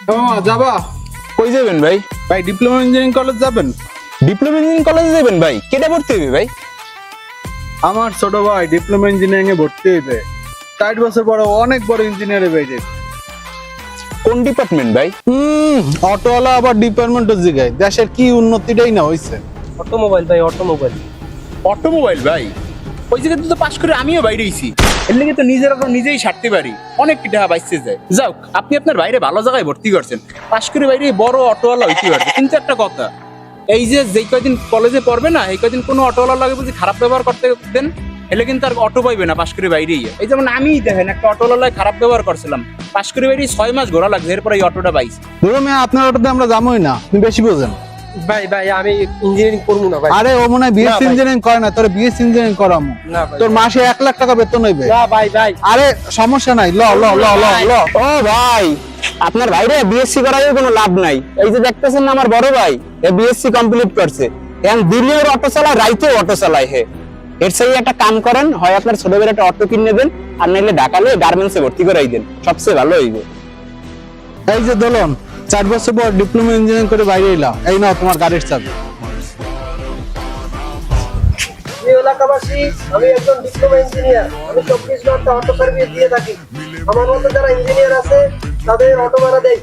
মামা যাবা? কই যাবেন ভাই? ভাই ডিপ্লোমা ইঞ্জিনিয়ারিং কলেজ যাবেন? ডিপ্লোমা ইঞ্জিনিয়ারিং কলেজে যাবেন ভাই? কেটে ভর্তি হবে ভাই? আমার ছোট ভাই ডিপ্লোমা ইঞ্জিনিয়ারিং এ ভর্তি হইবে। 60 বছর বড় অনেক বড় ইঞ্জিনিয়ার হইবে। কোন ডিপার্টমেন্ট ভাই? অটোওয়ালা আবার ডিপার্টমেন্টের জায়গায় দেশের কি উন্নতিটাই না হইছে। অটোমোবাইল ভাই, অটোমোবাইল। অটোমোবাইল ভাই? ওই জায়গাতে তো পাশ করে আমিও বাইরে হইছি। এর লেগে তো নিজের উপর নিজেই সারতে পারি, অনেক টাকা বাইসে যায়। যাও, আপনি আপনার বাইরে ভালো জায়গায় ভর্তি করছেন, পাশ করে বাইরে বড় অটোওয়ালা হইতে পারবে। কিন্তু একটা কথা, এই যে যেই কয়দিন কলেজে পড়বে না, এই কয়দিন কোনো অটোওয়ালা লাগে বুঝি খারাপ ব্যবহার করতে দেন, এলে কিন্তু আর অটো পাইবে না পাশ করে বাইরেই। এই যেমন আমি দেখেন একটা অটোওয়ালায় খারাপ ব্যবহার করছিলাম, পাশ করে বাইরে 6 মাস ঘোরা লাগছে, এরপরে এই অটোটা পাইছি। ধরো মেয়ে আপনার অটোতে আমরা যাবোই না, তুমি বেশি বোঝেন। ভাই ভাই আমি ইঞ্জিনিয়ারিং করবো না ভাই। আরে ও মনে হয় বিএসসি না ভাই। ইঞ্জিনিয়ারিং করে না, তোর বিএসসি ইঞ্জিনিয়ারিং করামু। না ভাই। তোর মাসে 1 লাখ টাকা বেতন হইবে। না ভাই ভাই। আরে সমস্যা নাই, ল ল ল ল ল। ও ভাই, আপনার ভাইরে বিএসসি করার কোনো লাভ নাই। এই যে দেখতেছেন না আমার বড় ভাই, এ বিএসসি কমপ্লিট করছে, এখন দিনেও অটো চালায়, রাইতেও অটো চালায়। এর সেই একটা কাম করেন, হয় আপনার ছোট বেড়ে একটা অটো কিনে দেন, আর নাইলে ঢাকালে গার্মেন্টসে ভর্তি করাই দেন, সবচেয়ে ভালো হইবে। এই যে দোলন 4 বছর পর ডিপ্লোমা ইঞ্জিনিয়ারিং করে বাইরে এলাম, এই নাও তোমার গাড়ির চাবি। এই এলাকাবাসী, আমি একজন ডিপ্লোমা ইঞ্জিনিয়ার। আমি 24 ঘন্টা অটো সার্ভিস দিয়ে থাকি। আমার মতো যারা ইঞ্জিনিয়ার আছে তাদের অটো ভাড়া দেই।